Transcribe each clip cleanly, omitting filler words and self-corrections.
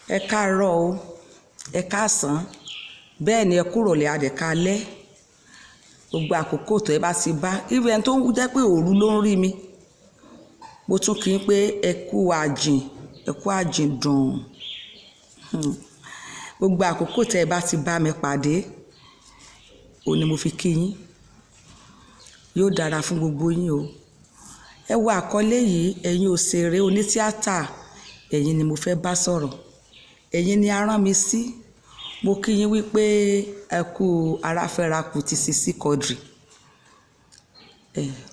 Ẹ káàárọ̀ o, ẹ káàsán, bẹ́ẹ̀ ni ẹ kúrọ̀lẹ́ adẹ̀kalẹ́. Gbogbo àkókò tó ẹ bá ti bá irú ẹni tó ń jẹ́ pé òru ló ń rí mi. Mo tún kí n pé ẹ kú àjìn dùn. Gbogbo àkókò tó ẹ bá ti bá mi pàdé, òun ni mo fi kí yín. Yóò dára fún gbogbo yín o. Ẹ wo àkọlé yìí, ẹ̀yin òṣèré onítíátà, ẹ̀yin ni mo fẹ́ bá sọ̀rọ̀. Ẹ̀yin ni a rán mi sí. Mo kí yín wípé ẹ kú aráfẹ́rakù ti Sisi Quadri.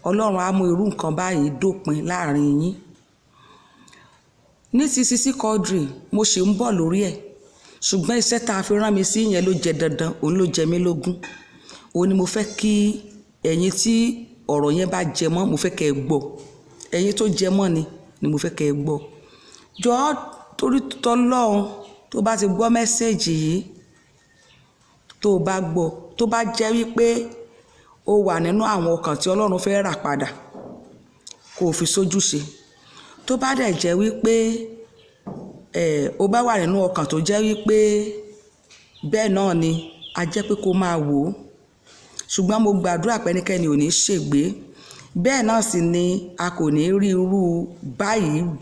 Ọlọ́run á mú irú nǹkan báyìí dópin láàrin yín. Ní ti Sisi Quadri, mo ṣe ń bọ̀ lórí ẹ̀. Ṣùgbọ́n iṣẹ́ tá a fi rán mi sí yẹn ló jẹ dandan, òun ló jẹ mí lógún. Òun ni mo fẹ́ kí ẹ̀yin tí ọ̀rọ̀ yẹn bá jẹ mọ́, mo fẹ́ kẹ́ ẹ gbọ́. Ẹ̀yin tó jẹ mọ́ ni mo fẹ́ kẹ́ ẹ gbọ́. Jọ̀ọ́ torí t'Ọlọ́run tó bá ti gbọ́ mẹ́sẹ̀jì yìí, tó bá gbọ́, tó bá jẹ́ wípé ó wà nínú àwọn ọkàn tí Ọlọ́run fẹ́ rà padà, kó o fi sójú ṣe. Tó bá dẹ̀ jẹ́ wípé ó bá wà nínú ọkàn tó jẹ́ wípé bẹ́ẹ̀ náà ni, a jẹ́ pé kó máa wò ó. Ṣùgbọ́n mo gbàdúrà pé ẹnikẹ́ni ò ní ṣègbé. Bẹ́ẹ̀ náà sì ni a kò ní rí irú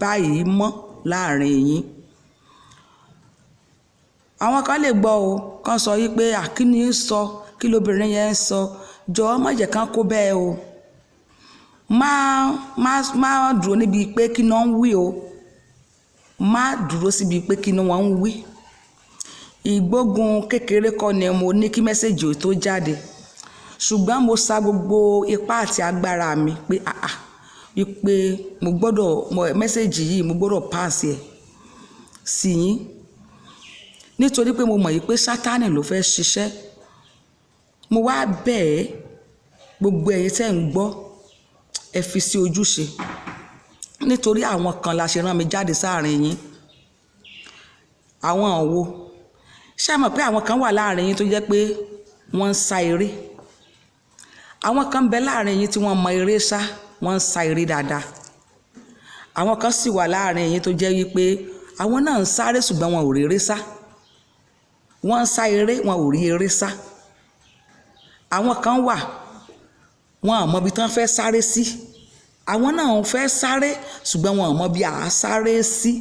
báyìí mọ́ láàrin yín. Àwọn kan lè gbọ́ o, kan sọ wípé kí ni ń sọ, kí lóbìnrin yẹn ń sọ. Jọ̀ọ́ má jẹ́ kán kó bẹ́ẹ̀ o. Má dúró níbi pé kí ni wọ́n ń wí o. Má dúró síbi pé kí ni wọ́n ń wí. Ìgbógun kékeré kọ́ ni mo ní kí mẹ́sẹ̀jì ò tó jáde. Ṣùgbọ́n mo sa gbogbo ipá àti agbára mi pé wípé mẹ́sẹ̀jì yìí mo gbọ́dọ̀ pass ẹ̀ sí yín. Nítorí pé mo mọ̀ yìí pé Sátánì ló fẹ́ ṣiṣẹ́. Mo wá bẹ̀ ẹ́, gbogbo ẹ̀yin tẹ́ ń gbọ́, ẹ fi sí ojúṣe. Nítorí àwọn kan la ṣe rán mi jáde sáàrin yín. Àwọn wo? Ṣé ẹ mọ̀ pé àwọn kan wà láàrin yín tó jẹ́ pé wọ́n ń sá eré? Àwọn kan bẹ láàrin yín tí wọ́n mọ eré sá, wọ́n ń sá eré dáadáa. Àwọn kan sì wà láàrin yín tó jẹ́ wípé àwọn náà ń sáré ṣùgbọ́n wọn ò rí eré sá. Wọ́n ń sá eré, wọn ò rí eré sá. Àwọn kan wà, wọn ò mọ ibi tí wọ́n fẹ́ sáré sí. Àwọn náà ń fẹ́ sáré ṣùgbọ́n wọn ò mọ bí a sáré sí.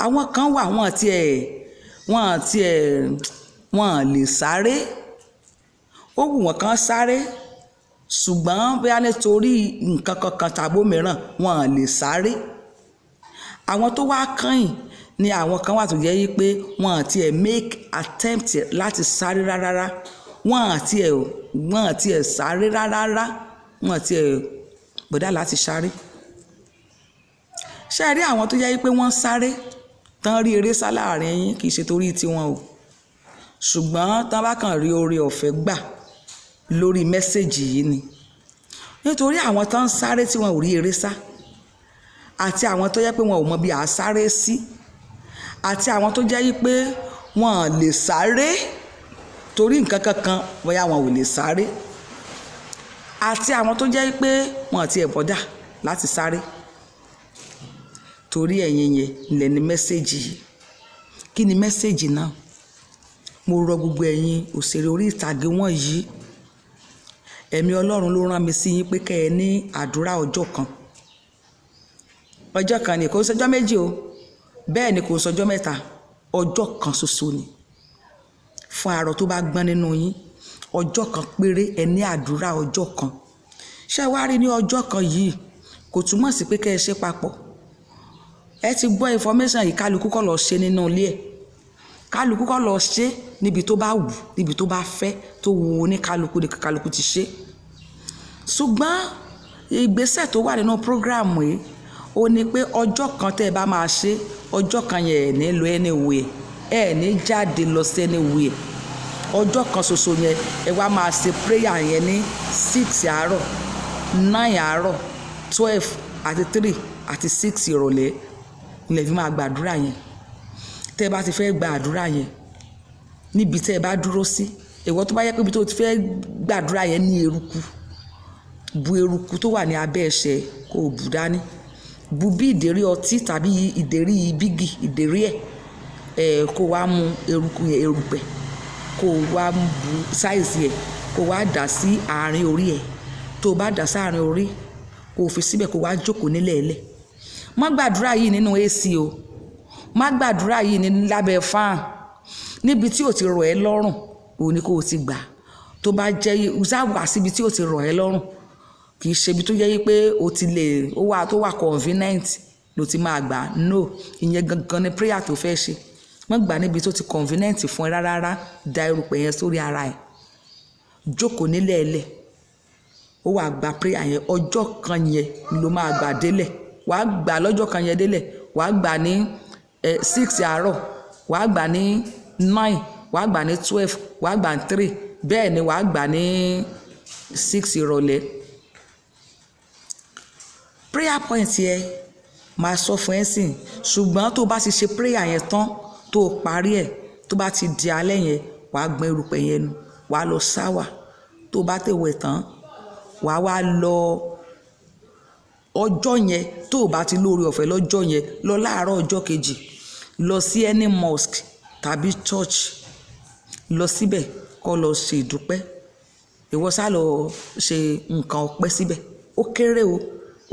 Àwọn kan wà, wọn lè sáré. Ó wù wọ́n kán sáré ṣùgbọ́n bóyá nítorí nǹkan kankan tàbí mìíràn wọn lè sáré. Àwọn tó wá kányìn ni àwọn kan wà tó jẹ́ wípé wọn make attempt láti sáré rárá. Wọn sáré rárá. Wọn bọ̀dá láti sáré. Ṣé ẹ rí àwọn tó jẹ́ wípé wọ́n sáré tán rí eré sá láàrin yín, kì í ṣe torí tiwọn o. Ṣùgbọ́n tán bá kàn rí oore ọ̀fẹ́ gbà lórí mẹ́sẹ̀jì yìí ni. Nítorí àwọn tán sáré tí wọn ò rí eré sá, àti àwọn tó jẹ́ pé wọn ò mọ bí a sáré sí, àti àwọn tó jẹ́ wípé wọn lè sáré torí nǹkan kankan, bóyá wọn ò lè sáré, àti àwọn tó jẹ́ wípé wọn ti ẹ̀ bọ́dà láti sáré. Torí ẹ̀yin yẹn lẹ̀ ní mẹ́sẹ̀jì yìí. Kí ni mẹ́sẹ̀jì náà? Mo rọ gbogbo ẹ̀yin òṣèré orí ìtàgé wọ̀nyí. Ẹ̀mí Ọlọ́run ló rán mi sí yín pé kẹ́ ẹ ní àdúrà ọjọ́ kan. Ọjọ́ kan ni, kò sọjọ́ méjì o. Bẹ́ẹ̀ ni kò sọjọ́ mẹ́ta. Ọjọ́ kan ṣoṣo ni. Fún arọ tó bá gbọ́n nínú yín, ọjọ́ kan péré, ẹ ní àdúrà ọjọ́ kan. Ṣé wá rí ní ọjọ́ kan yìí, kò túmọ̀ sí pé kẹ́ ẹ ṣe papọ̀. Ẹ ti gbọ́ information yìí, kálukú kọ́ lọ ṣe nínú ilé ẹ̀. Kálukú kọ́ lọ ṣe níbi tó bá wù, níbi tó bá fẹ́, tó wù oníkálukú ni kálukú ti ṣe. Ṣùgbọ́n ìgbésẹ̀ tó wà nínú program yìí, ó ní pé ọjọ́ kan tẹ́ ẹ bá máa ṣe, ọjọ́ kan yẹn ẹ̀ ní lọ anywhere, ẹ̀ ní jáde lọ sí anywhere. Ọjọ́ kan ṣoṣo yẹn ẹ wá máa ṣe prayer yẹn ní 6 àárọ̀, 9 àárọ̀, 12 àti 3 àti 6 ìrọ̀lẹ́. Ilẹ̀ fi máa gbàdúrà yẹn. Tẹ́ ẹ bá ti fẹ́ gba àdúrà yẹn, níbi tẹ́ ẹ bá dúró sí, ìwọ tó bá yẹ pé ibi tó ti fẹ́ gbàdúrà yẹn ní eruku, bu eruku tó wà ní abẹ́ ẹsẹ̀ kó o bù dání. bu bí ìdérí ọtí tàbí ìdérí bígì ìdérí ẹ̀ kó wá mú eruku yẹn erùpẹ̀ kó wá bu sáìsì ẹ̀ kó wá dà sí àárín orí ẹ̀ tó bá dà sáàárín orí kó fi síbẹ̀ kó wá jókòó nílẹ̀ẹ́lẹ̀ má gbàdúrà yìí nínú AC o má gbàdúrà yìí ní lábẹ́ fáàn níbi tí ò ti rọ̀ ẹ́ lọ́rùn òun ni kó o ti gbà tó bá jẹ́ wá síbi tí ò ti rọ̀ ẹ́ lọ́rùn kì í ṣe ibi tó jẹ́ pé o ti lè ó wà tó wà convenient ló ti máa gbà no ìyẹn gangan ni prayer tó fẹ́ ṣe má gbà níbi tó ti convenient fún ẹ rárá da erùpẹ̀ yẹn sórí ara ẹ̀ jókòó nílẹ̀ẹ́lẹ̀ ó wà gba prayer yẹn ọjọ́ kan yẹn ló máa gbà délẹ̀ wàá gbà lọ́jọ́ kan yẹn délẹ̀ wàá gbà ní 6 àárọ̀ wàá gbà ní 9 wàá gbà ní 12 wàá gbà ní 3 bẹ́ẹ̀ ni wàá gbà ní 6 ìrọ̀lẹ́. prayer point yẹn máa sọ fún ẹ sìn ṣùgbọ́n tó bá ti ṣe prayer yẹn tán tó parí ẹ̀ tó bá ti di alẹ́ yẹn wàá gbọ́n erùpẹ̀ yẹn nu wàá lọ sáwà tó bá tẹ̀ wẹ̀ tán wàá wá lọ ọjọ́ yẹn tó o bá ti lóore ọ̀fẹ́ lọ́jọ́ yẹn lọ láàárọ̀ ọjọ́ kejì lọ sí any mosque tàbí church lọ síbẹ̀ kó lọ ṣe ìdúpẹ́ ìwọ sá lọ ṣe nǹkan ọpẹ́ síbẹ̀ ó kéré o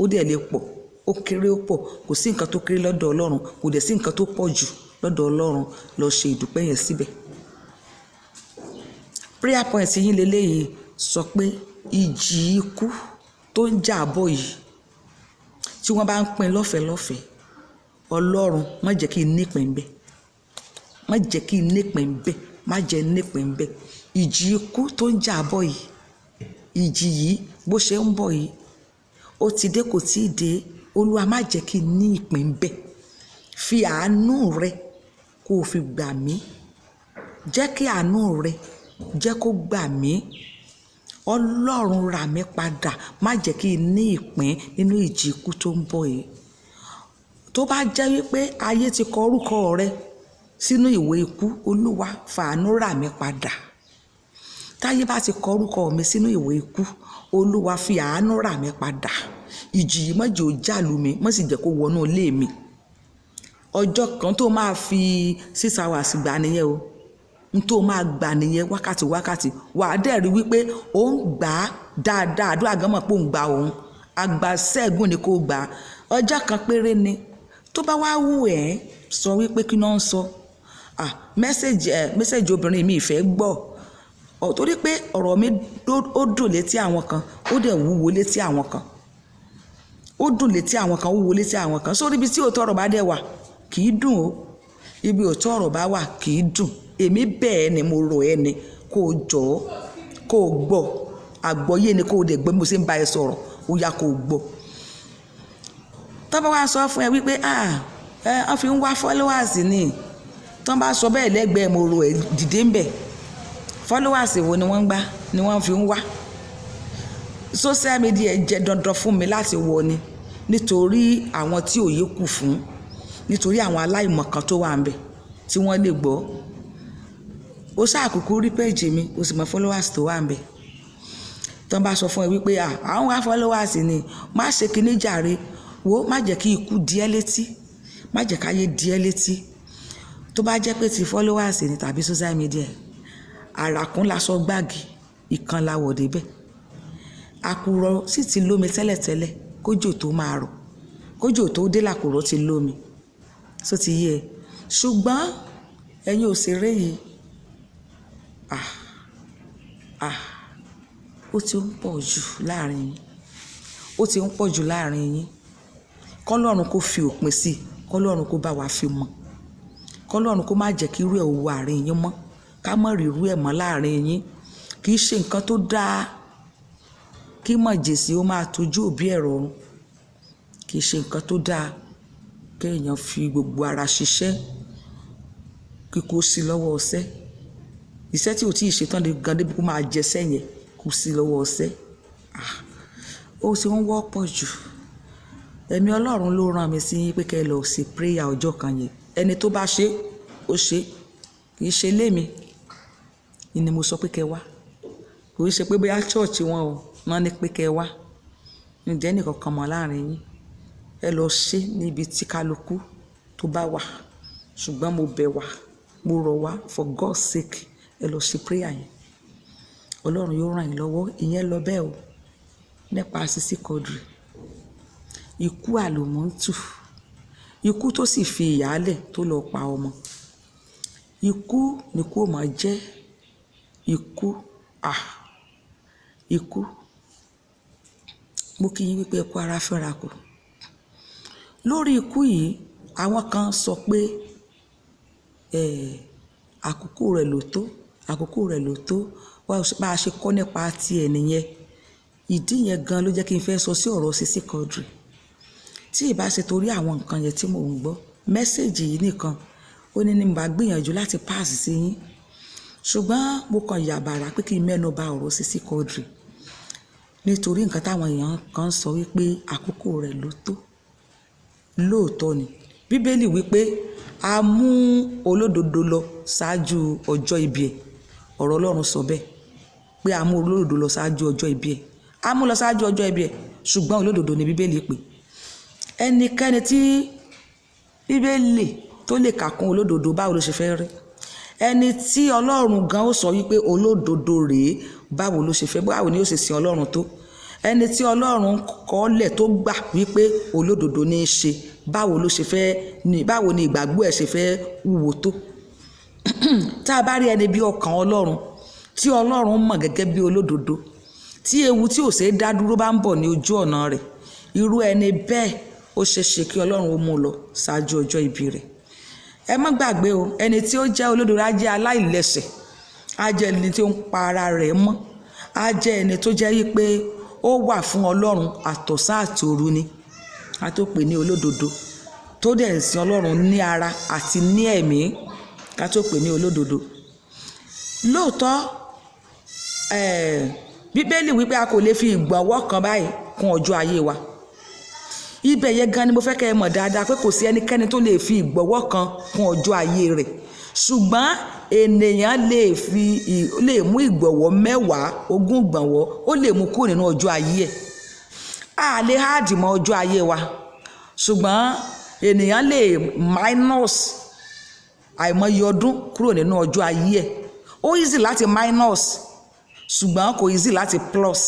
ó dẹ̀ lè pọ̀ ó kéré ó pọ̀ kò sí nǹkan tó kéré lọ́dọ̀ Ọlọ́run kò dẹ̀ sí nǹkan tó pọ̀ jù lọ́dọ̀ Ọlọ́run lọ ṣe ìdúpẹ́ yẹn síbẹ̀. prayer point yín leléyìí sọ pé ìjì ikú tó ń jà bọ̀ yìí tí wọ́n bá ń pín lọ́fẹ̀ẹ́ Ọlọ́run má jẹ́ kí n nípìn ń bẹ̀ má jẹ́ kí n nípìn ń bẹ̀ má jẹ́ nípìn ń bẹ̀ ìjì ikú tó ń jà bọ̀ yìí ìjì yìí bó ṣe ń bọ̀ yìí ó ti dé kò tí ì dé Olúwa má jẹ́ kí n ní ìpín ń bẹ̀ fi àánú rẹ kó o fi gbà mí jẹ́ kí àánú rẹ jẹ́ kó gbà mí Ọlọ́run rà mí padà má jẹ́ kí n ní ìpín nínú ìjì ikú tó ń bọ̀ yìí tó bá jẹ́ wípé ayé ti kọ orúkọ rẹ sínú ìwé ikú Olúwa fàánú rà mí padà táyé bá ti kọ orúkọ mi sínú ìwé ikú Olúwa fi àánú rà mí padà ìjì yìí má jẹ́ ó jàlù mi má sì jẹ́ kó wọnú ilé mi ọjọ́ kan tó máa fi 6 hours gbà nìyẹn o n tó máa gbà nìyẹn wákàtí wàá dẹ̀ rí wípé ó ń gbà á dáadáa àdúrà gan mọ̀ pé ó ń gbà òun àgbà sẹ́gun ni kò gbà ọjọ́ kan péré ni tó bá wá wù ẹ́ sọ wípé kí náà ń sọ mẹ́sẹ̀jì obìnrin mi ìfẹ́ gbọ́ torí pé ọ̀rọ̀ mi ó dùn létí àwọn kan ó dẹ̀ wúwo létí àwọn kan ó dùn létí àwọn kan ó wúwo létí àwọn kan sórí ibi tí òótọ́ ọ̀rọ̀ bá dẹ̀ wà kì í dùn o ibi òótọ́ ọ̀rọ̀ bá wà kì í dùn èmi bẹ́ẹ̀ ni mo rọ̀ ẹ́ ni kó o jọ kó o gbọ́ àgbọ́yé ni kó o dẹ̀ gbọ́ bí mo ṣe ń bá ẹ sọ̀rọ̀ ó yá kó o gbọ́ tọ́ bá wá sọ fún ẹ wípé wọ́n fi ń wá followers ni tọ́ bá sọ bẹ́ẹ̀ lẹ́gbẹ̀ẹ́ mo rọ̀ ẹ́ dìde ń bẹ̀ followers wo ni wọ́n ń gbá ni wọ́n fi ń wá social media jẹ́ dandan fún mi láti wọ ni nítorí àwọn tí òye kù fún nítorí àwọn aláìmọ̀kan tó wà ń bẹ̀ tí wọ́n lè gbọ́ ó ṣàkókò rí péjì mi ó sì mọ followers tó wà ń bẹ̀ tọ́ bá sọ fún ẹ wípé àwọn wá followers ni má ṣe kíní jàre wo má jẹ́ kí ikú di ẹ́ létí má jẹ́ káyé di ẹ́ létí tó bá jẹ́ pé ti followers ni tàbí social media àràkún lásọ gbági ìkan láwọ̀ débẹ̀ àkùrọ̀ sì ti lómi tẹ́lẹ̀tẹ́lẹ̀ kójò tó máa rọ̀ kójò tó dé làkùrọ̀ ti lómi só ti yé ẹ ṣùgbọ́n ẹ̀yin òṣèré yìí ó ti ń pọ̀ jù láàrin yín ó ti ń pọ̀ jù láàrin yín kọ́lọ́run kó fi òpin sí kọ́lọ́run kó bá wa fi mọ́ kọ́lọ́run kó má jẹ́ kí irú ẹ̀ wọ àárín yín mọ́ ká mọ̀ rí irú ẹ̀ mọ́ láàrin yín kì í ṣe nǹkan tó dáa kí mọ̀jèsí ó máa tójú òbí ẹ̀ rọrùn kì í ṣe nǹkan tó dáa kéèyàn fi gbogbo ara ṣiṣẹ́ kíkó sí lọ́wọ́ ọṣẹ́ iṣẹ́ tí ò tí ì ṣetán lè gan débi kó máa jẹsẹ́ yẹn kó sí lọ́wọ́ ọṣẹ́ ó ti ń wọ́pọ̀ jù ẹ̀mí Ọlọ́run ló rán mi sí yín pé kẹ́ ẹ lọ sí prayer ọjọ́ kan yẹn ẹni tó bá ṣe ó ṣe kì í ṣe lémi ni mo sọ pé kẹ́ wá kò í ṣe pé bóyá chọ́ọ̀chì wọn ò wọ́n ní pé kẹ́ wá ǹjẹ́ nìkan kan mọ̀ láàrin yín ẹ lọ ṣe níbi tí kálukú tó bá wà, ṣùgbọ́n mo bẹ̀ wá, mo rọ̀ wá for God's sake, ẹ lọ ṣe prayer yẹn. Ọlọ́run yóò ràn yín lọ́wọ́. Ìyẹn lọ bẹ́ẹ̀ o, nípa Sisi Quadri. Ikú àlùmọ́ǹtù, ikú tó sì fi ìyálẹ̀ tó lọ pa ọmọ. Ikú ni kó máa jẹ́ ikú, ikú. Mo kí yín wípé ẹ kú ara fẹ́ra kù. Lórí ikú yìí, àwọn kan sọ pé àkókò rẹ̀ ló tó, àkókò rẹ̀ ló tó, bá a ṣe kọ́ nípa tiẹ̀ nìyẹn. Ìdí yẹn gan ló jẹ́ kí n fẹ́ sọ sí ọ̀rọ̀ Sisi Quadri. Tí ì bá ṣe torí àwọn nǹkan yẹn tí mò ń gbọ́, mẹ́sẹ̀jì yìí nìkan ó ní bá gbìyànjú láti pass sí yín. Ṣùgbọ́n mo kàn yàbàrá pé kí n mẹ́nu bà ọ̀rọ̀ Sisi Quadri nítorí nǹkan táwọn èèyàn kan sọ wípé àkókò rẹ̀ ló tó. Lóòótọ́ ni Bíbélì wípé a mú olódodo lọ ṣáájú ọjọ́ ìbí ẹ̀. Ọ̀rọ̀ Ọlọ́run sọ bẹ́ẹ̀ pé a mú olódodo lọ ṣáájú ọjọ́ ìbí ẹ̀. A mú lọ ṣáájú ọjọ́ ìbí ẹ̀, ṣùgbọ́n olódodo ni Bíbélì pé. Ẹnikẹ́ni tí Bíbélì tó lè kà kún olódodo, báwo ló ṣe fẹ́ rí? Ẹni tí Ọlọ́run gan ó sọ wípé olódodo rèé, báwo ló ṣe fẹ́, báwo ni ó ṣe sin Ọlọ́run tó? Ẹni tí Ọlọ́run kọ́lẹ̀ tó gbà wípé olódodo ní í ṣe, báwo ló ṣe fẹ́ ní, báwo ni ìgbàgbọ́ ẹ̀ ṣe fẹ́ wúwo tó? Tá a bá rí ẹni bí ọkàn Ọlọ́run, tí Ọlọ́run mọ̀ gẹ́gẹ́ bí olódodo, tí ewu tí ò ṣeé dá dúró bá ń bọ̀ ní ojú ọ̀nà rẹ̀, irú ẹni bẹ́ẹ̀ ó ṣe ṣe kí Ọlọ́run ó mú lọ ṣáájú ọjọ́ ìbí rẹ̀. Ẹ má gbàgbé o, ẹni tí ó jẹ́ olódodo á jẹ́ aláìlẹ́ṣẹ̀, á jẹ́ ẹni tí ó ń pa ara rẹ̀ mọ́, á jẹ́ ẹni tó jẹ́ wípé ó wà fún Ọlọ́run àtọ̀sán àti òru ni, a tó pè ní olódodo, tó dẹ̀ ń sin Ọlọ́run ní ara àti ní ẹ̀mí, ká tó pè ní olódodo. Lóòótọ́ Bíbélì wípé a kò lè fi ìgbọ̀nwọ́ kan báyìí kún ọjọ́ ayé wa. Ibẹ̀ yẹn gan ni mo fẹ́ kẹ́ ẹ mọ̀ dáadáa pé kò sí ẹnikẹ́ni tó lè fi ìgbọ̀nwọ́ kan kún ọjọ́ ayé rẹ̀, ṣùgbọ́n ènìyàn lè mú ìgbọ̀nwọ́ 10, 20 ìgbọ̀nwọ́, ó lè mú kúrò nínú ọjọ́ ayé ẹ̀. A lè háàdì mọ́ ọjọ́ ayé wa, ṣùgbọ́n ènìyàn lè minus àìmọye ọdún kúrò nínú ọjọ́ ayé ẹ̀. Ó easy láti minus, ṣùgbọ́n kò easy láti plus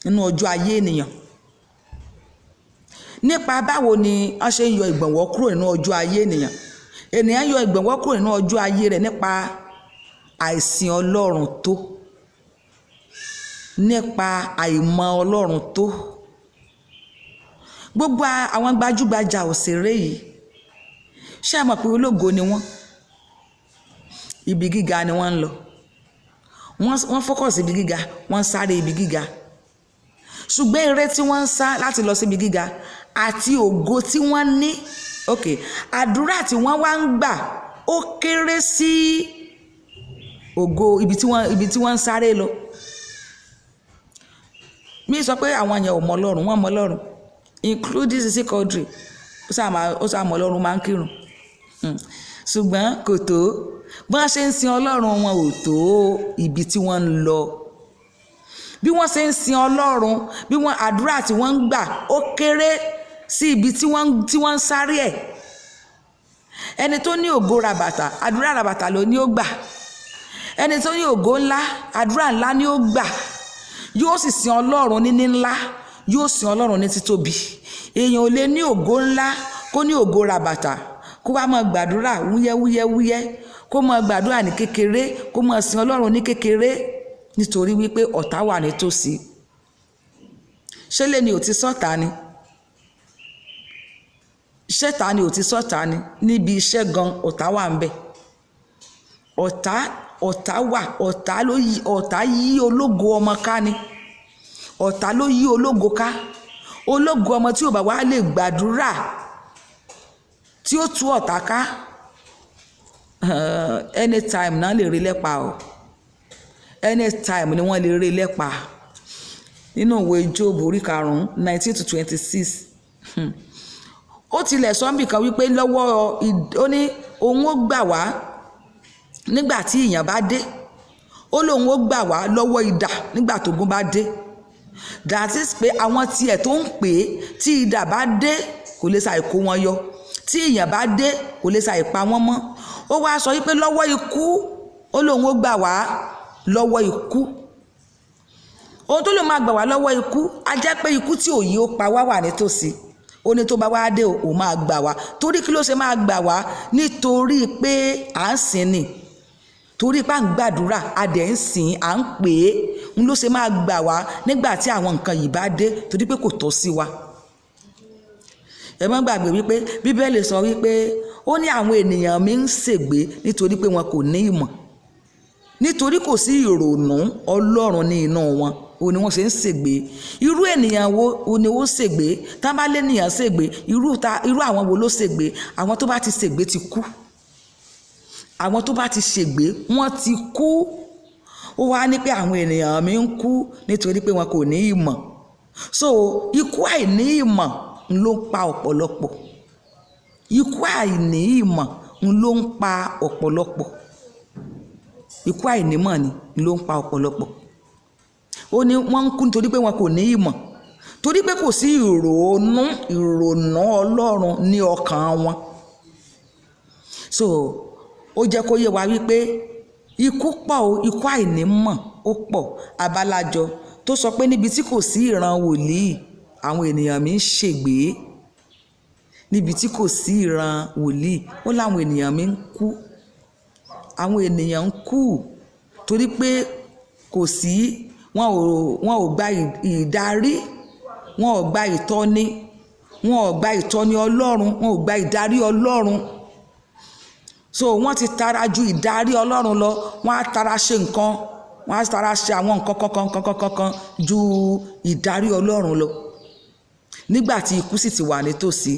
nínú ọjọ́ ayé ènìyàn. Nípa báwo ni wọ́n ṣe ń yọ ìgbọ̀nwọ́ kúrò nínú ọjọ́ ayé ènìyàn. Ènìyàn yọ ìgbọ̀nwọ́ kúrò nínú ọjọ́ ayé rẹ̀ nípa àìsìn Ọlọ́run tó, nípa àìmọ̀ Ọlọ́run tó. Gbogbo àwọn gbajúgbajà òṣèré yìí, ṣé ẹ mọ̀ pé ológo ni wọ́n? Ibi gíga ni wọ́n ń lọ. Wọ́n focus ibi gíga, wọ́n sáré ibi gíga. Ṣùgbọ́n eré tí wọ́n ń sá láti lọ síbi gíga àti ògo tí wọ́n ní, àdúrà tí wọ́n wá ń gbà ó kéré sí ògo ibi tí wọ́n ń sáré lọ. Mi sọ pé àwọn yẹn ò mọ Ọlọ́run, wọ́n mọ Ọlọ́run, including Sisi Quadri. Ó sá mọ Ọlọ́run, máa ń kírun, ṣùgbọ́n kò tó bí wọ́n ṣe ń sin Ọlọ́run, wọn ò tó ibi tí wọ́n ń lọ. Bí wọ́n ṣe ń sin Ọlọ́run, bí wọ́n àdúrà tí wọ́n ń gbà ó kéré sí ibi tí wọ́n ń sáré ẹ̀. Ẹni tó ní ògo ràbàtà, àdúrà ràbàtà ló ní ó gbà. Ẹni tó ní ògo ńlá, àdúrà ńlá ní ó gbà. Yóò sì sin Ọlọ́run ní ńlá, yóò sin Ọlọ́run ní títóbi. Èèyàn ò lè ní ògo ńlá kó ní ògo ràbàtà kó wá máa gbàdúrà wúyẹ́wúyẹ́wúyẹ́, kó máa gbàdúrà ní kékeré, kó máa sin Ọlọ́run ní kékeré, nítorí wípé ọ̀tá wà nítòsí. Ṣé lè ní ò ti sọ́ta ni? Ṣé ta ni ò ti sọ́ta ni? Níbi iṣẹ́ gan ọ̀tá wà ń bẹ̀. Ọ̀tá wà, ọ̀tá yí ológo ọmọ ká ni. Ọ̀tá ló yí ológo ká. Ológo ọmọ tí ò bá wá lè gbàdúrà tí ó tú ọ̀tá ká, anytime náà lè rí lẹ́pa o. Anytime ni wọ́n lè rí lẹ́pa. Nínú ìwé Job orí 5, 19-26. Ó tilẹ̀ sọ́nbì kan wípé lọ́wọ́, ó ní òun ó gbà wá nígbà tí ìyàn bá dé. Ó lóun ó gbà wá lọ́wọ́ idà nígbà tógun bá dé. that is pé àwọn tiẹ̀ tó ń pè é tí idà bá dé kò lè ṣàì kó wọn yọ, tí ìyàn bá dé kò lè ṣàì pa wọ́n mọ́. Ó wá sọ wípé lọ́wọ́ ikú ó lóun ó gbà wá lọ́wọ́ ikú. Ohun tó lè máa gbà wá lọ́wọ́ ikú á jẹ́ pé ikú tí òye ó pa wá wà nítòsí. Ó ní tó bá wá dé ó máa gbà wá. Torí kí ló ṣe máa gbà wá? Nítorí pé à ń sìn ni, torí pé à ń gbàdúrà a dẹ̀ ń sìn, à ń pè é, ń ló ṣe máa gbà wá nígbà tí àwọn nǹkan yìí bá dé, torí pé kò tọ́ sí wa. Ẹ má gbàgbé wípé Bíbélì sọ wípé ó ní àwọn ènìyàn mi ń ṣègbé nítorí pé wọn kò ní ìmọ̀, nítorí kò sí ìrònú Ọlọ́run ní inú wọn, ó ní wọ́n ṣe ń ṣègbé. Irú ènìyàn wo ni ó ṣègbé? Tá bá lé ènìyàn ṣègbé, irú àwọn wo ló ṣègbé? Àwọn tó bá ti ṣègbé ti kú. Àwọn tó bá ti ṣègbé wọ́n ti kú. Ó wá ní pé àwọn ènìyàn mi ń kú nítorí pé wọn kò ní ìmọ̀. So ikú àìní ìmọ̀ ló ń pa ọ̀pọ̀lọpọ̀. Ikú àìní ìmọ̀ ló ń pa ọ̀pọ̀lọpọ̀. Ikú àìnímọ̀ ni ló ń pa ọ̀pọ̀lọpọ̀. Ó ní wọ́n ń kú nítorí pé wọn kò ní ìmọ̀, torí pé kò sí ìrònú Ọlọ́run ní ọkàn wọn. So ó jẹ́ kó yé wa wípé ikú pọ̀ o, ikú àìnímọ̀ ó pọ̀. Abálájọ tó sọ pé níbi tí kò sí ìran wòlíì àwọn ènìyàn mi ń ṣègbé. Níbi tí kò sí ìran wòlíì ó láwọn ènìyàn mi ń kú. Àwọn ènìyàn ń kú torí pé kò sí, wọn ò gba ìdarí, wọn ò gba ìtọ́ni, wọn ò gba ìtọ́ni Ọlọ́run, wọn ò gba ìdarí Ọlọ́run. So wọ́n ti tara ju ìdarí Ọlọ́run lọ, wọ́n á tara ṣe nǹkan, wọ́n á tara ṣe àwọn nǹkan kankan ju ìdarí Ọlọ́run lọ. Nígbà tí ikú sì ti wà nítòsí,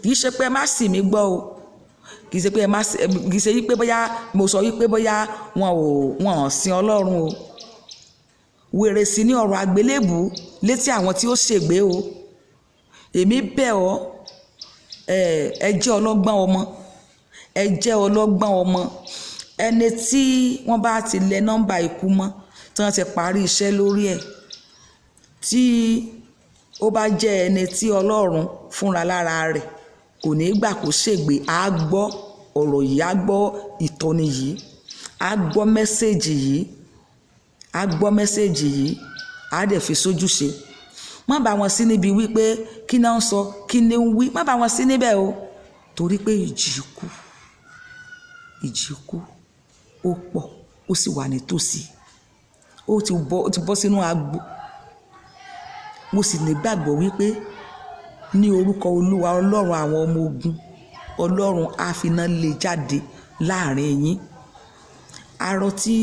kì í ṣe pé ẹ má sì mí gbọ́ o, kì í ṣe wípé bóyá mo sọ wípé bóyá wọn ò sin Ọlọ́run o. Wèrè sí ní ọ̀rọ̀ àgbélébù létí àwọn tí ó ṣègbé o. Èmi bẹ̀ ọ́, ẹ jẹ́ ọlọ́gbọ́n ọmọ, ẹ jẹ́ ọlọ́gbọ́n ọmọ. Ẹni tí wọ́n bá ti lẹ nọ́mbà ikú mọ́, tí wọ́n ti parí iṣẹ́ lórí ẹ̀, tí ó bá jẹ́ ẹni tí Ọlọ́run fúnra lára rẹ̀ kò ní gbà kó ṣègbé, á gbọ́ ọ̀rọ̀ yìí, á gbọ́ ìtọ́ni yìí, á gbọ́ mẹ́sẹ̀jì yìí, á gbọ́ mẹ́sẹ̀jì yìí, á dẹ̀ fi sójú ṣe. Má bá wọn sí níbi wípé kí náà ń sọ, kí ni ń wí, má bá wọn sí níbẹ̀ o, torí pé ìjì ikú ó pọ̀, ó sì wà nítòsí, ó ti bọ́ sínú agbo. Mo sì nígbàgbọ́ wípé ní orúkọ Olúwa Ọlọ́run àwọn ọmọ ogun, Ọlọ́run á fi iná lé jáde láàrin yín. Arọ tí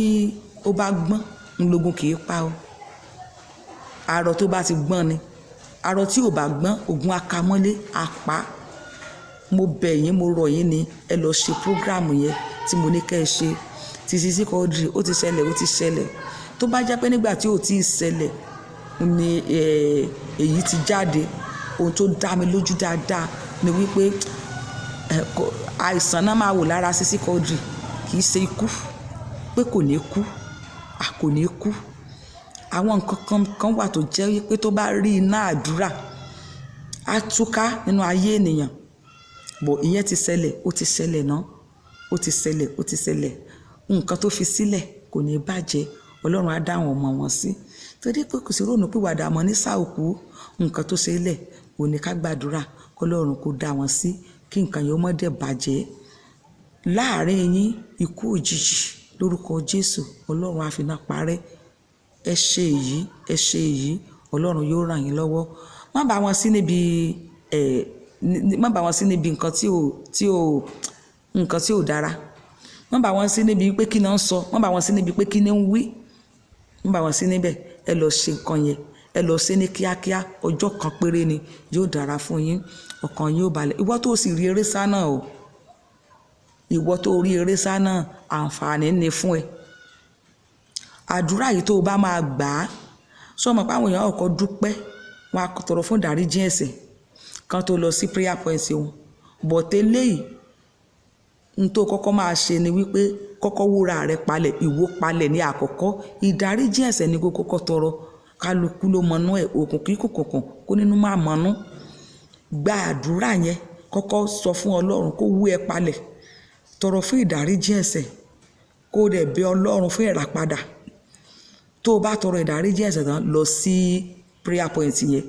ó bá gbọ́n ńlógun kì í pa o. Arọ tó bá ti gbọ́n ni. Arọ tí ò bá gbọ́n ogun akamọ́lé apá. Mo bẹ̀ yín, mo rọ̀ yín ni ẹ lọ ṣe prógráàmù yẹn tí mo ní kẹ́ ẹ ṣe. Ti Sisi Quadri ó ti ṣẹlẹ̀. Tó bá jẹ́ pé nígbà tí ò tí ì ṣẹlẹ̀ ni èyí ti jáde, ohun tó dá mi lójú dáadáa ni wípé àìsàn náà máa wò lára Sisi Quadri, kì í ṣe ikú, pé kò ní kú, kò ní kú. Àwọn nǹkan kan wà tó jẹ́ wípé tó bá rí iná àdúrà á túká nínú ayé ènìyàn. Bọ̀ ìyẹn ti ṣẹlẹ̀, ó ti ṣẹlẹ̀ náà, ó ti ṣẹlẹ̀. Nǹkan tó fi sílẹ̀ kò ní bàjẹ́, Ọlọ́run á dá àwọn ọmọ wọn sí. Torí pé kò sí rònú pìwàdà mọ́ ní sáòkú. Nǹkan tó ṣe lẹ̀ ò ní ká gbàdúrà k'Ọlọ́run kó dá wọn sí, kí nǹkan yẹn ó má dẹ̀ bàjẹ́. Láàárín yín ikú òjijì lórúkọ Jésù, Ọlọ́run á fi iná parẹ́. Ẹ ṣe èyí, Ọlọ́run yóò ràn yín lọ́wọ́. Má bá wọn sí níbi nǹkan tí ò dára. Má bá wọn sí níbi pé kí náà ń sọ, má bá wọn sí níbi pé kí ní ń wí. Má bá wọn sí níbẹ̀. Ẹ lọ ṣe nǹkan yẹn, ẹ lọ ṣe ní kíákíá, ọjọ́ kan péré ni, yóò dára fún yín, ọkàn yín ó balẹ̀. Ìwọ tó sì rí eré sá náà o, ìwọ tó rí eré sá náà, àǹfààní ni fún ẹ. Àdúrà yìí tó o bá máa gbà á, sọmọ pé àwọn èèyàn ọkọ̀ dúpẹ́, wọn á tọrọ fún ìdáríjì ẹ̀ṣẹ̀ kan tó lọ sí prayer point wọn. Bọ̀tẹ́ léyìí n tó kọ́kọ́ máa ṣe ni wípé kọ́kọ́ wúra rẹ̀ palẹ̀, ìwó palẹ̀ ní àkọ́kọ́. Ìdáríjì ẹ̀ṣẹ̀ ni kó kọ́kọ́ tọrọ kálukú ló mọnú ẹ̀, òkùnkùn kòkùnkùn kó nínú má mọnú. Gba àdúrà yẹn, kọ́kọ́ sọ fún Ọlọ́run kó wú ẹ palẹ̀, tọrọ fún ìdáríjì ẹ̀ṣẹ̀, kó dẹ̀ bẹ̀ Ọlọ́run fún ìràpadà. Tó o bá tọrọ ìdáríjì ẹ̀ṣẹ̀ tán, lọ sí prayer point yẹn.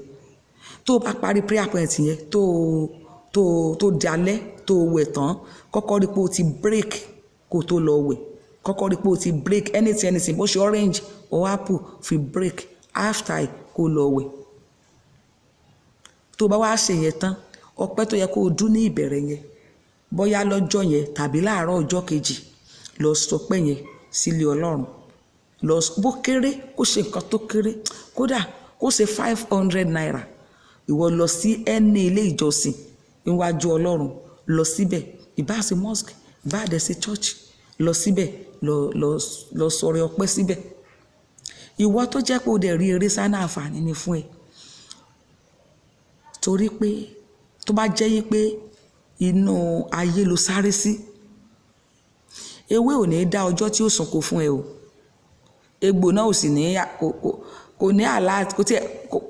Tó o bá parí prayer point yẹn, tó di alẹ́, tó o wẹ̀ tán, kọ́kọ́ rí pé o ti break kó tó lọ wẹ̀. Kọ́kọ́ rí pé o ti break anything bó ṣe orange or apple fi break after kó lọ wẹ̀. Tó bá wá ṣe yẹn tán, ọpẹ́ tó yẹ kó o dún ní ìbẹ̀rẹ̀ yẹn, bóyá lọ́jọ́ yẹn tàbí láàárọ̀ ọjọ́ kejì, lọ sọpẹ́ yẹn sílé Ọlọ́run. Bó kéré, kó ṣe nǹkan tó kéré, kódà kó ṣe 500 naira. Ìwọ lọ sí ẹni ilé ìjọsìn níwájú Ọlọ́run, lọ síbẹ̀, ìbá ṣe mosque, ìbá dẹ̀ ṣe church, lọ síbẹ̀, lọ sọ̀rọ̀ ọpẹ́ síbẹ̀. Ìwọ tó jẹ́ pé o dẹ̀ rí eré sá náà àǹfààní ni fún ẹ. Torí pé tó bá jẹ́ yí pé inú ayé ló sáré sí, ewé ò ní dá ọjọ́ tí ó sanko fún ẹ o. Egbò náà ò sì ní kò ní alert,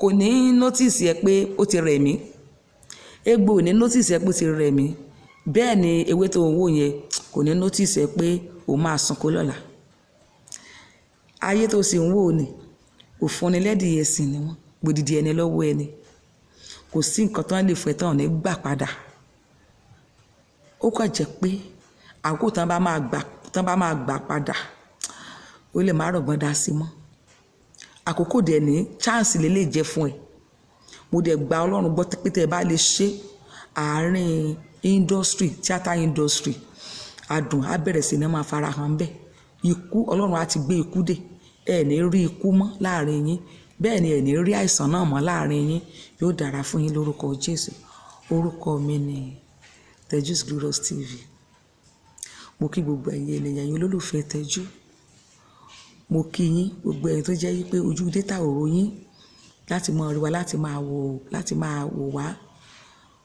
kò ní notice ẹ pé ó ti rẹ̀ mí. Egbò ò ní notice ẹ pé ó ti rẹ̀ mí. Bẹ́ẹ̀ ni ewé tó ń wò yẹn kò ní notice ẹ pé ó máa sanko lọ́la. Ayé tó sì ń wò ni òfúnnilẹ́dì ẹ̀sìn ni wọ́n, gbòdìdì ẹni lọ́wọ́ ẹni. Kò sí nǹkan tó ń lè fún ẹ tán ní gbà padà. Ó kàn jẹ́ pé àkókò tán bá máa gbà padà, ó lè má rọ̀gbọ́n dá sí mọ́. Àkókò dẹ̀ ní chance lè jẹ́ fún ẹ. Mo dẹ̀ gba Ọlọ́run gbọ́ pé tẹ́ ẹ bá lè ṣe àárín industry, theatre industry, adùn á bẹ̀rẹ̀ sí ní máa farahàn bẹ́ẹ̀. Ikú, Ọlọ́run á ti gbé ikú dè. Ẹ ní rí ikú mọ́ láàrin yín. Bẹ́ẹ̀ ni ẹ ní rí àìsàn náà mọ́ láàrin yín. Yóò dára fún yín lórúkọ Jésù. Orúkọ mi ni Tejus Glorious TV. Mo kí gbogbo ẹ̀yin ènìyàn yín olólùfẹ́ Teju. Mo kí yín gbogbo ẹ̀yin tó jẹ́ yí pé ojú data òró yín láti máa rí wa, láti máa wò wá.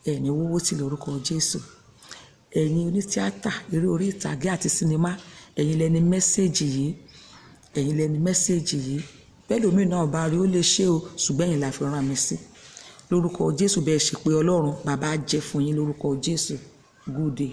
Ẹ ní wúwo tí lórúkọ Jésù. Ẹ̀yin onítíátà, eré orí ìtàgé àti sinimá, ẹ̀yin lẹni mẹ́sẹ̀jì yìí. Ẹ̀yin lẹni mẹ́sẹ̀jì yìí. Bẹ́ẹ̀ lómi náà bá rí ó lè ṣe o, ṣùgbọ́n ẹ̀yin la fi rán mi sí. Lórúkọ Jésù bẹ́ẹ̀ ṣe pé Ọlọ́run bàbá jẹ́ fún yín lórúkọ Jésù. Good day.